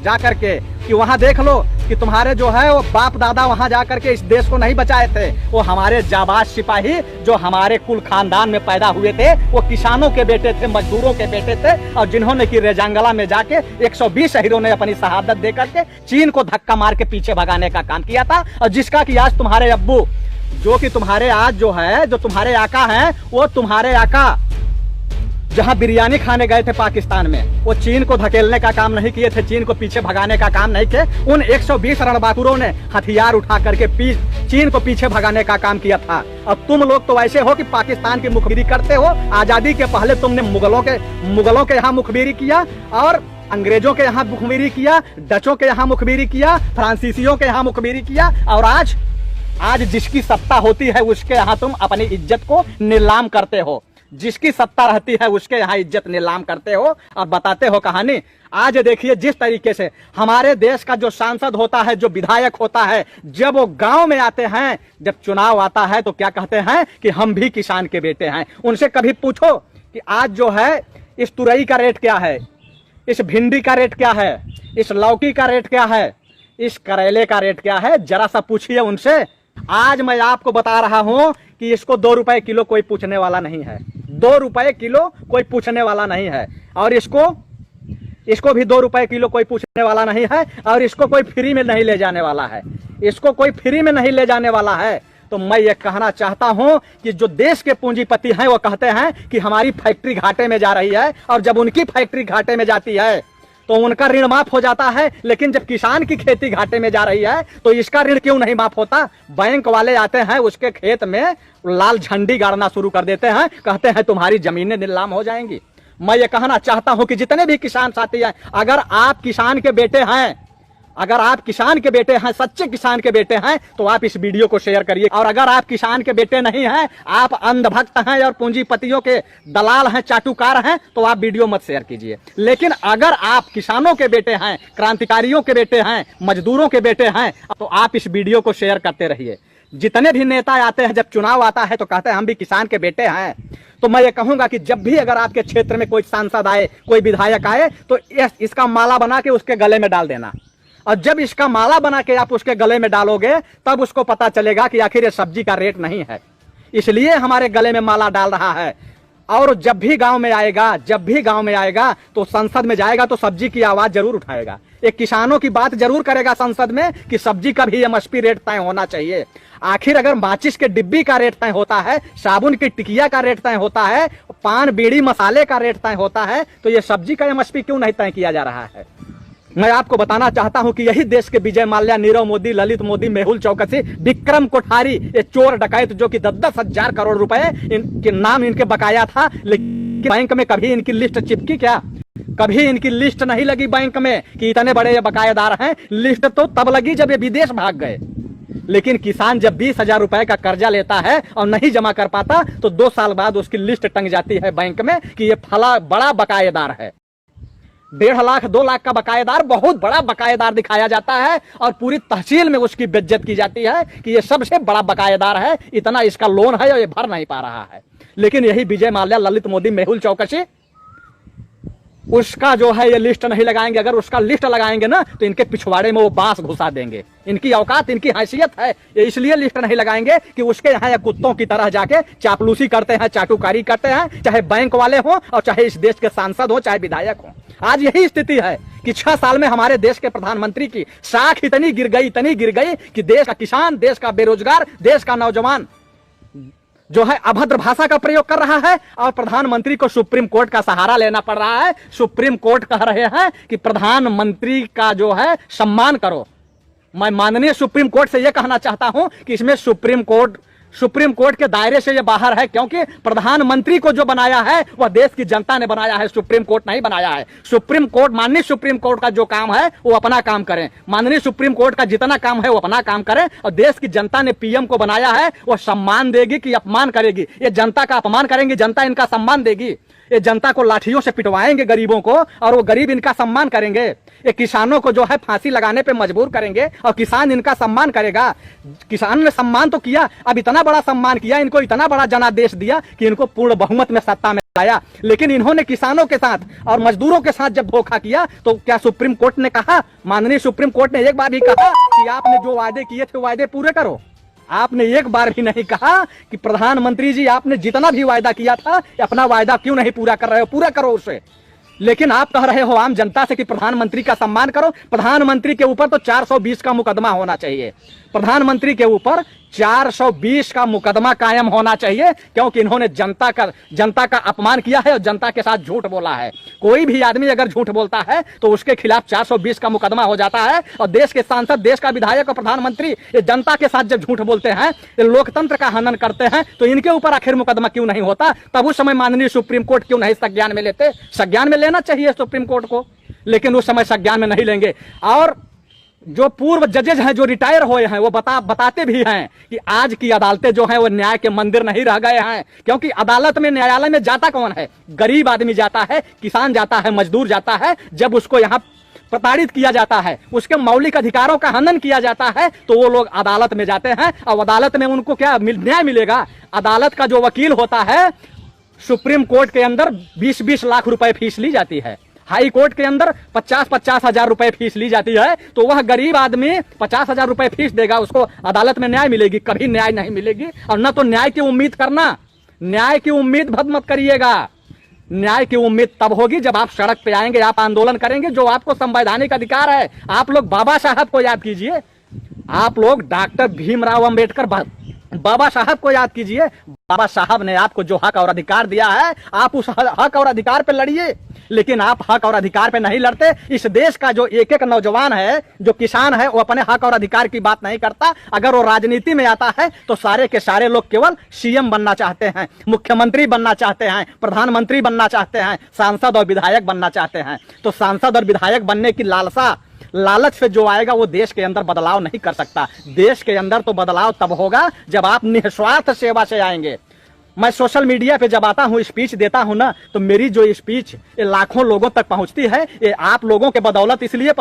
जा करके कि वहां देख लो कि तुम्हारे जो है वो बाप दादा वहां जा करके इस देश को नहीं बचाए थे, वो हमारे जाबाज सिपाही जो हमारे कुल खानदान में पैदा हुए थे, वो किसानों के बेटे थे, मजदूरों के बेटे थे, और जिन्होंने कि रेजांगला में जाके 120 शहीदों ने अपनी शहादत दे करके चीन को धक्का मार के पीछे भगाने का काम किया था। और जिसका कि आज तुम्हारे अब्बू जो कि तुम्हारे आज जो है जो तुम्हारे आका हैं, वो तुम्हारे आका जहां बिरयानी खाने गए थे पाकिस्तान में, वो चीन को धकेलने का काम नहीं किए थे, चीन को पीछे भगाने का काम नहीं किए। उन 120 रणबांकुरों ने हथियार उठा करके चीन को पीछे भगाने का काम किया था। अब तुम लोग तो ऐसे हो कि पाकिस्तान की मुखबिरी करते हो। आजादी के पहले तुमने मुगलों के यहाँ मुखबिरी किया, और अंग्रेजों के यहाँ मुखबिरी किया, डचों के यहाँ मुखबिरी किया, फ्रांसीसियों के यहाँ मुखबिरी किया, और आज जिसकी सत्ता होती है उसके यहाँ तुम अपनी इज्जत को नीलाम करते हो। जिसकी सत्ता रहती है उसके यहाँ इज्जत नीलाम करते हो और बताते हो कहानी। आज देखिए जिस तरीके से हमारे देश का जो सांसद होता है, जो विधायक होता है, जब वो गांव में आते हैं, जब चुनाव आता है तो क्या कहते हैं कि हम भी किसान के बेटे हैं। उनसे कभी पूछो कि आज जो है इस तुरई का रेट क्या है, इस भिंडी का रेट क्या है, इस लौकी का रेट क्या है, इस करेले का रेट क्या है, जरा सा पूछिए उनसे। आज मैं आपको बता रहा हूं कि इसको 2 रुपए किलो कोई पूछने वाला नहीं है, 2 रुपए किलो कोई पूछने वाला नहीं है, और इसको भी 2 रुपए किलो कोई पूछने वाला नहीं है, और इसको कोई फ्री में नहीं ले जाने वाला है, इसको कोई फ्री में नहीं ले जाने वाला है। तो मैं ये कहना चाहता हूं कि जो देश के पूंजीपति हैं वो कहते हैं कि हमारी फैक्ट्री घाटे में जा रही है, और जब उनकी फैक्ट्री घाटे में जाती है तो उनका ऋण माफ हो जाता है, लेकिन जब किसान की खेती घाटे में जा रही है तो इसका ऋण क्यों नहीं माफ होता। बैंक वाले आते हैं, उसके खेत में लाल झंडी गाड़ना शुरू कर देते हैं, कहते हैं तुम्हारी जमीनें नीलाम हो जाएंगी। मैं ये कहना चाहता हूं कि जितने भी किसान साथी हैं, अगर आप किसान के बेटे हैं, अगर आप किसान के बेटे हैं, सच्चे किसान के बेटे हैं, तो आप इस वीडियो को शेयर करिए। और अगर आप किसान के बेटे नहीं हैं, आप अंधभक्त हैं और पूंजीपतियों के दलाल हैं, चाटुकार हैं, तो आप वीडियो मत शेयर कीजिए। लेकिन अगर आप किसानों के बेटे हैं, क्रांतिकारियों के बेटे हैं, मजदूरों के बेटे हैं, तो आप इस वीडियो को शेयर करते रहिए। जितने भी नेता आते हैं, जब चुनाव आता है तो कहते हैं हम भी किसान के बेटे हैं। तो मैं ये कहूंगा कि जब भी अगर आपके क्षेत्र में कोई सांसद आए, कोई विधायक आए, तो इसका माला बना के उसके गले में डाल देना। और जब इसका माला बना के आप उसके गले में डालोगे, तब उसको पता चलेगा कि आखिर ये सब्जी का रेट नहीं है, इसलिए हमारे गले में माला डाल रहा है। और जब भी गांव में आएगा तो संसद में जाएगा तो सब्जी की आवाज जरूर उठाएगा, एक किसानों की बात जरूर करेगा संसद में कि सब्जी का भी एमएसपी रेट तय होना चाहिए। आखिर अगर माचिस के डिब्बी का रेट तय होता है, साबुन की टिकिया का रेट तय होता है, पान बीड़ी मसाले का रेट तय होता है, तो ये सब्जी का एमएसपी क्यों नहीं तय किया जा रहा है। मैं आपको बताना चाहता हूं कि यही देश के विजय माल्या, नीरव मोदी, ललित मोदी, मेहुल चौकसी, विक्रम कोठारी, ये चोर डकैत जो कि 10-10 हजार करोड़ रुपए इनके नाम इनके बकाया था, लेकिन बैंक में कभी इनकी लिस्ट चिपकी क्या? कभी इनकी लिस्ट नहीं लगी बैंक में कि इतने बड़े ये बकायेदार हैं। लिस्ट तो तब लगी जब ये विदेश भाग गए। लेकिन किसान जब 20,000 रुपए का कर्जा लेता है और नहीं जमा कर पाता, तो 2 साल बाद उसकी लिस्ट टंग जाती है बैंक में कि ये फला बड़ा बकायेदार है। 1.5 लाख 2 लाख का बकायेदार बहुत बड़ा बकायेदार दिखाया जाता है, और पूरी तहसील में उसकी बेइज्जत की जाती है कि ये सबसे बड़ा बकायेदार है, इतना इसका लोन है और ये भर नहीं पा रहा है। लेकिन यही विजय माल्या, ललित मोदी, मेहुल चौकसी, उसका जो है ये लिस्ट नहीं लगाएंगे। अगर उसका लिस्ट लगाएंगे ना तो इनके पिछवाड़े में वो बांस घुसा देंगे। इनकी औकात, इनकी हैसियत है, ये इसलिए लिस्ट नहीं लगाएंगे कि उसके यहाँ ये कुत्तों की तरह जाके चापलूसी करते हैं, चाटुकारी करते हैं, चाहे बैंक वाले हों और चाहे इस देश के सांसद हो, चाहे विधायक हो। आज यही स्थिति है कि 6 साल में हमारे देश के प्रधानमंत्री की साख इतनी गिर गई कि देश का किसान, देश का बेरोजगार, देश का नौजवान जो है अभद्र भाषा का प्रयोग कर रहा है, और प्रधानमंत्री को सुप्रीम कोर्ट का सहारा लेना पड़ रहा है। सुप्रीम कोर्ट कह रहे हैं कि प्रधानमंत्री का जो है सम्मान करो। मैं माननीय सुप्रीम कोर्ट से यह कहना चाहता हूं कि इसमें सुप्रीम कोर्ट के दायरे से यह बाहर है, क्योंकि प्रधानमंत्री को जो बनाया है वह देश की जनता ने बनाया है, सुप्रीम कोर्ट नहीं बनाया है। सुप्रीम कोर्ट, माननीय सुप्रीम कोर्ट का जो काम है वो अपना काम करें, माननीय सुप्रीम कोर्ट का जितना काम है वो अपना काम करें, और देश की जनता ने पीएम को बनाया है, वो सम्मान देगी कि अपमान करेगी? ये जनता का अपमान करेंगे, जनता इनका सम्मान देगी। ये जनता को लाठियों से पिटवाएंगे गरीबों को, और वो गरीब इनका सम्मान करेंगे। ये किसानों को जो है फांसी लगाने पे मजबूर करेंगे और किसान इनका सम्मान करेगा। किसान ने सम्मान तो किया, अब इतना बड़ा सम्मान किया, इनको इतना बड़ा जनादेश दिया कि इनको पूर्ण बहुमत में सत्ता में आया, लेकिन इन्होंने किसानों के साथ और मजदूरों के साथ जब धोखा किया तो क्या सुप्रीम कोर्ट ने कहा, माननीय सुप्रीम कोर्ट ने एक बार भी कहा कि आपने जो वादे किए थे वादे पूरे करो? आपने एक बार भी नहीं कहा कि प्रधानमंत्री जी आपने जितना भी वायदा किया था अपना वायदा क्यों नहीं पूरा कर रहे हो, पूरा करो उसे। लेकिन आप कह रहे हो आम जनता से कि प्रधानमंत्री का सम्मान करो। प्रधानमंत्री के ऊपर तो 420 का मुकदमा होना चाहिए, प्रधानमंत्री के ऊपर 420 का मुकदमा कायम होना चाहिए, क्योंकि इन्होंने जनता का अपमान किया है और जनता के साथ झूठ बोला है। कोई भी आदमी अगर झूठ बोलता है तो उसके खिलाफ 420 का मुकदमा हो जाता है। और देश के सांसद, देश का विधायक और प्रधानमंत्री ये जनता के साथ जब झूठ बोलते हैं, ये लोकतंत्र का हनन करते हैं, तो इनके ऊपर आखिर मुकदमा क्यों नहीं होता? तब उस समय माननीय सुप्रीम कोर्ट क्यों नहीं संज्ञान में लेते? संज्ञान में लेना चाहिए सुप्रीम कोर्ट को, लेकिन उस समय संज्ञान में नहीं लेंगे। और जो पूर्व जजेज हैं, जो रिटायर हुए हैं, वो बताते भी हैं कि आज की अदालतें जो हैं वो न्याय के मंदिर नहीं रह गए हैं, क्योंकि अदालत में, न्यायालय में जाता कौन है? गरीब आदमी जाता है, किसान जाता है, मजदूर जाता है। जब उसको यहाँ प्रताड़ित किया जाता है, उसके मौलिक अधिकारों का हनन किया जाता है, तो वो लोग अदालत में जाते हैं। और अदालत में उनको क्या न्याय मिलेगा? अदालत का जो वकील होता है, सुप्रीम कोर्ट के अंदर 20-20 लाख रुपए फीस ली जाती है, हाई कोर्ट के अंदर 50-50 हजार रुपए फीस ली जाती है। तो वह गरीब आदमी 50 हजार रुपए फीस देगा, उसको अदालत में न्याय मिलेगी? कभी न्याय नहीं मिलेगी। और न तो न्याय की उम्मीद करना, न्याय की उम्मीद मत करिएगा। न्याय की उम्मीद तब होगी जब आप सड़क पे आएंगे, आप आंदोलन करेंगे, जो आपको संवैधानिक अधिकार है। आप लोग बाबा साहब को याद कीजिए, आप लोग डॉक्टर भीमराव अंबेडकर, बाबा साहब को याद कीजिए। बाबा साहब ने आपको जो हक और अधिकार दिया है, आप उस हक और अधिकार पे लड़िए। लेकिन आप हक और अधिकार पे नहीं लड़ते। इस देश का जो एक एक नौजवान है, जो किसान है, वो अपने हक और अधिकार की बात नहीं करता। अगर वो राजनीति में आता है तो सारे के सारे लोग केवल सीएम बनना चाहते हैं, मुख्यमंत्री बनना चाहते हैं, प्रधानमंत्री बनना चाहते हैं, सांसद और विधायक बनना चाहते हैं। तो सांसद और विधायक बनने की लालच से जो आएगा वो देश के अंदर बदलाव नहीं कर सकता। देश के अंदर तो बदलाव तब होगा जब आप निस्वार्थ सेवा से आएंगे। मैं सोशल मीडिया पे जब आता हूँ, स्पीच देता हूँ ना, तो मेरी जो स्पीच ये लाखों लोगों तक पहुँचती है। ये आप लोगों के बदौलत इसलिए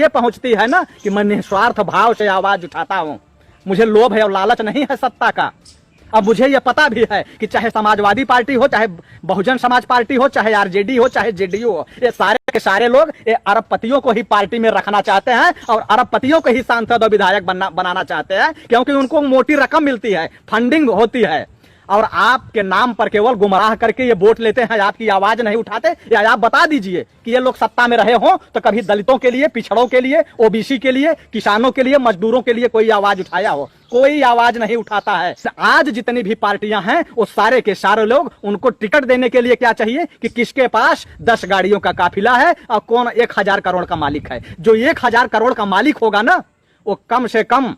पहुँचती है ना कि मैं निस्वार्थ भाव से आवाज उठाता हूँ। मुझे लोभ है और लालच नहीं है सत्ता का। अब मुझे यह पता भी है कि चाहे समाजवादी पार्टी हो, चाहे बहुजन समाज पार्टी हो, चाहे आरजेडी हो, चाहे जेडीयू हो, ये सारे के सारे लोग ये अरबपतियों को ही पार्टी में रखना चाहते हैं और अरबपतियों को ही सांसद और विधायक बनाना चाहते हैं, क्योंकि उनको मोटी रकम मिलती है, फंडिंग होती है। और आपके नाम पर केवल गुमराह करके ये वोट लेते हैं, आपकी आवाज नहीं उठाते। या आप बता दीजिए कि ये लोग सत्ता में रहे हो तो कभी दलितों के लिए, पिछड़ों के लिए, ओबीसी के लिए, किसानों के लिए, मजदूरों के लिए कोई आवाज उठाया हो? कोई आवाज नहीं उठाता है। आज जितनी भी पार्टियां हैं वो सारे के सारे लोग, उनको टिकट देने के लिए क्या चाहिए कि किसके पास 10 गाड़ियों का काफिला है और कौन 1000 करोड़ का मालिक है। जो 1000 करोड़ का मालिक होगा ना, वो कम से कम,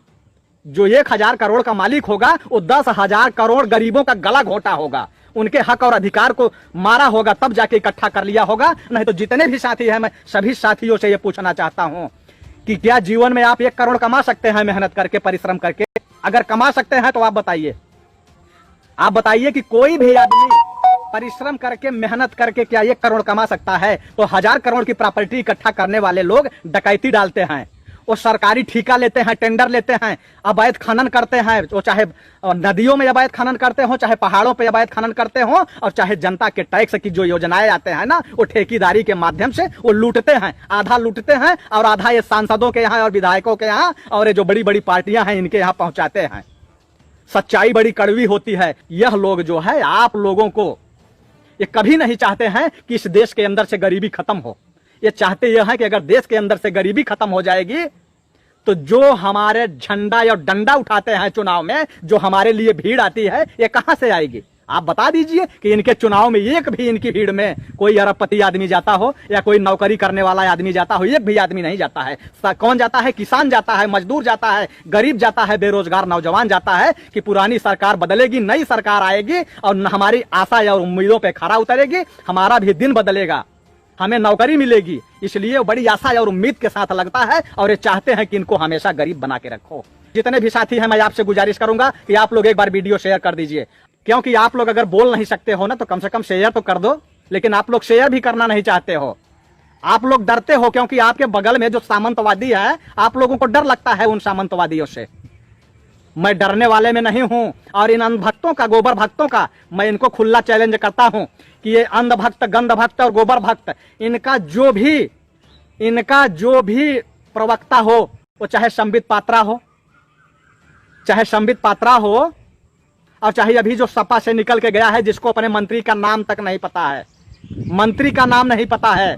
जो 1000 करोड़ का मालिक होगा वो 10,000 करोड़ गरीबों का गला घोटा होगा, उनके हक और अधिकार को मारा होगा, तब जाके इकट्ठा कर लिया होगा। नहीं तो जितने भी साथी हैं, मैं सभी साथियों से ये पूछना चाहता हूं कि क्या जीवन में आप 1 करोड़ कमा सकते हैं मेहनत करके, परिश्रम करके? अगर कमा सकते हैं तो आप बताइए कि कोई भी आदमी परिश्रम करके, मेहनत करके क्या 1 करोड़ कमा सकता है? तो 1000 करोड़ की प्रॉपर्टी इकट्ठा करने वाले लोग डकैती डालते हैं, वो सरकारी ठेका लेते हैं, टेंडर लेते हैं, अवैध खनन करते हैं। वो चाहे नदियों में अवैध खनन करते हो, चाहे पहाड़ों पे अवैध खनन करते हो, और चाहे जनता के टैक्स की जो योजनाएं आते हैं ना, वो ठेकेदारी के माध्यम से वो लूटते हैं। आधा लूटते हैं और आधा ये सांसदों के यहाँ और विधायकों के यहाँ और ये जो बड़ी बड़ी पार्टियां हैं इनके यहाँ पहुंचाते हैं। सच्चाई बड़ी कड़वी होती है। यह लोग जो है, आप लोगों को ये कभी नहीं चाहते हैं कि इस देश के अंदर से गरीबी खत्म हो। ये चाहते यह है कि अगर देश के अंदर से गरीबी खत्म हो जाएगी तो जो हमारे झंडा या डंडा उठाते हैं चुनाव में, जो हमारे लिए भीड़ आती है, ये कहां से आएगी? आप बता दीजिए कि इनके चुनाव में एक भी इनकी भीड़ में कोई अरबपति आदमी जाता हो या कोई नौकरी करने वाला आदमी जाता हो? एक भी आदमी नहीं जाता है। कौन जाता है? किसान जाता है, मजदूर जाता है, गरीब जाता है, बेरोजगार नौजवान जाता है कि पुरानी सरकार बदलेगी, नई सरकार आएगी और हमारी आशा या उम्मीदों पर खरा उतरेगी, हमारा भी दिन बदलेगा, हमें नौकरी मिलेगी। इसलिए बड़ी आशा और उम्मीद के साथ लगता है और ये चाहते हैं कि इनको हमेशा गरीब बना के रखो। जितने भी साथी हैं, मैं आपसे गुजारिश करूंगा कि आप लोग एक बार वीडियो शेयर कर दीजिए, क्योंकि आप लोग अगर बोल नहीं सकते हो ना तो कम से कम शेयर तो कर दो। लेकिन आप लोग शेयर भी करना नहीं चाहते हो, आप लोग डरते हो, क्योंकि आपके बगल में जो सामंतवादी है, आप लोगों को डर लगता है उन सामंतवादियों से। मैं डरने वाले में नहीं हूं। और इन अंधभक्तों का, गोबर भक्तों का, मैं इनको खुला चैलेंज करता हूं कि ये अंधभक्त, गंध भक्त और गोबर भक्त, इनका जो भी प्रवक्ता हो, वो चाहे संबित पात्रा हो, और चाहे अभी जो सपा से निकल के गया है, जिसको अपने मंत्री का नाम तक नहीं पता है, मंत्री का नाम नहीं पता है,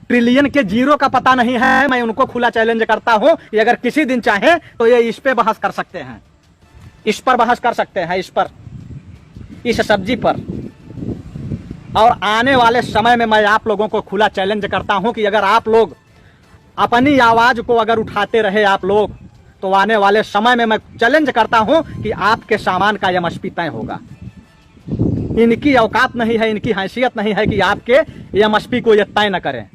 ट्रिलियन के जीरो का पता नहीं है, मैं उनको खुला चैलेंज करता हूं कि अगर किसी दिन चाहे तो ये इस पे बहस कर सकते हैं, इस पर बहस कर सकते हैं, इस सब्जी पर। और आने वाले समय में मैं आप लोगों को खुला चैलेंज करता हूं कि अगर आप लोग अपनी आवाज को अगर उठाते रहे आप लोग, तो आने वाले समय में मैं चैलेंज करता हूं कि आपके सामान का एमएसपी तय होगा। इनकी औकात नहीं है, इनकी हैसियत नहीं है कि आपके एमएसपी को ये तय न करें।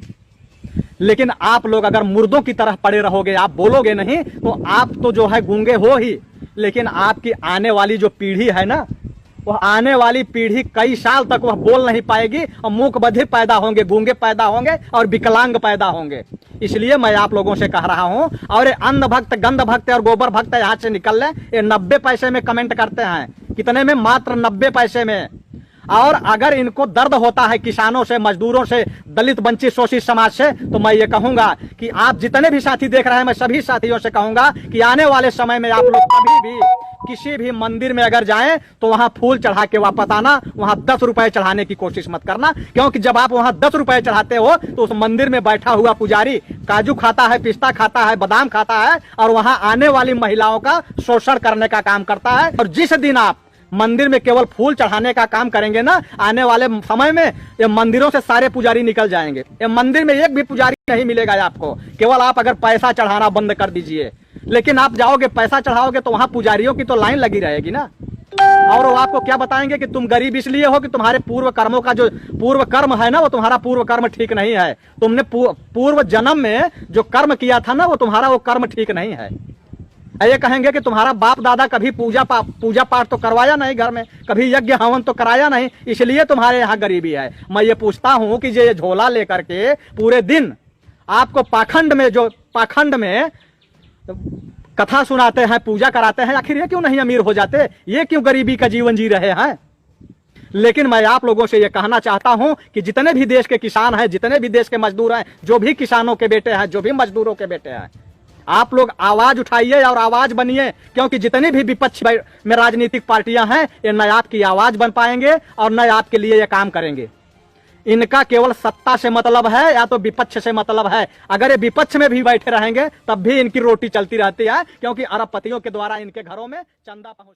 लेकिन आप लोग अगर मुर्दों की तरह पड़े रहोगे, आप बोलोगे नहीं, तो आप तो जो है गूंगे हो ही, लेकिन आपकी आने वाली जो पीढ़ी है ना, वह आने वाली पीढ़ी कई साल तक वह बोल नहीं पाएगी और मूक बधिर पैदा होंगे, गूंगे पैदा होंगे और विकलांग पैदा होंगे। इसलिए मैं आप लोगों से कह रहा हूं, और ये अंध भक्त, गंध भक्त और गोबर भक्त यहाँ से निकल लें। ये 90 पैसे में कमेंट करते हैं, कितने में? मात्र 90 पैसे में। और अगर इनको दर्द होता है किसानों से, मजदूरों से, दलित वंचित शोषित समाज से, तो मैं ये कहूंगा कि आप जितने भी साथी देख रहे हैं, मैं सभी साथियों से कहूंगा कि आने वाले समय में आप लोग कभी भी किसी भी मंदिर में अगर जाएं तो वहां फूल चढ़ा के वापस आना, वहां 10 रुपए चढ़ाने की कोशिश मत करना। क्योंकि जब आप वहां 10 रुपए चढ़ाते हो तो उस मंदिर में बैठा हुआ पुजारी काजू खाता है, पिस्ता खाता है, बादाम खाता है, और वहां आने वाली महिलाओं का शोषण करने का काम करता है। और जिस दिन आप मंदिर में केवल फूल चढ़ाने का काम करेंगे ना, आने वाले समय में ये मंदिरों से सारे पुजारी निकल जाएंगे। ये मंदिर में एक भी पुजारी नहीं मिलेगा आपको, केवल आप अगर पैसा चढ़ाना बंद कर दीजिए। लेकिन आप जाओगे, पैसा चढ़ाओगे, तो वहां पुजारियों की तो लाइन लगी रहेगी ना। और वो आपको क्या बताएंगे कि तुम गरीब इसलिए हो कि तुम्हारे पूर्व कर्मों का जो पूर्व कर्म है ना, वो तुम्हारा पूर्व कर्म ठीक नहीं है। तुमने पूर्व जन्म में जो कर्म किया था ना, वो तुम्हारा वो कर्म ठीक नहीं है। ये कहेंगे कि तुम्हारा बाप दादा कभी पूजा पाठ तो करवाया नहीं घर में, कभी यज्ञ हवन तो कराया नहीं, इसलिए तुम्हारे यहाँ गरीबी है। मैं ये पूछता हूं कि ये झोला लेकर के पूरे दिन आपको पाखंड में कथा सुनाते हैं, पूजा कराते हैं, आखिर ये क्यों नहीं अमीर हो जाते? ये क्यों गरीबी का जीवन जी रहे हैं? लेकिन मैं आप लोगों से ये कहना चाहता हूं कि जितने भी देश के किसान हैं, जितने भी देश के मजदूर हैं, जो भी किसानों के बेटे हैं, जो भी मजदूरों के बेटे हैं, आप लोग आवाज उठाइए और आवाज बनिए। क्योंकि जितनी भी विपक्ष में राजनीतिक पार्टियां हैं, ये न आपकी आवाज बन पाएंगे और न आपके लिए ये काम करेंगे। इनका केवल सत्ता से मतलब है या तो विपक्ष से मतलब है। अगर ये विपक्ष में भी बैठे रहेंगे तब भी इनकी रोटी चलती रहती है, क्योंकि अरबपतियों के द्वारा इनके घरों में चंदा पहुंच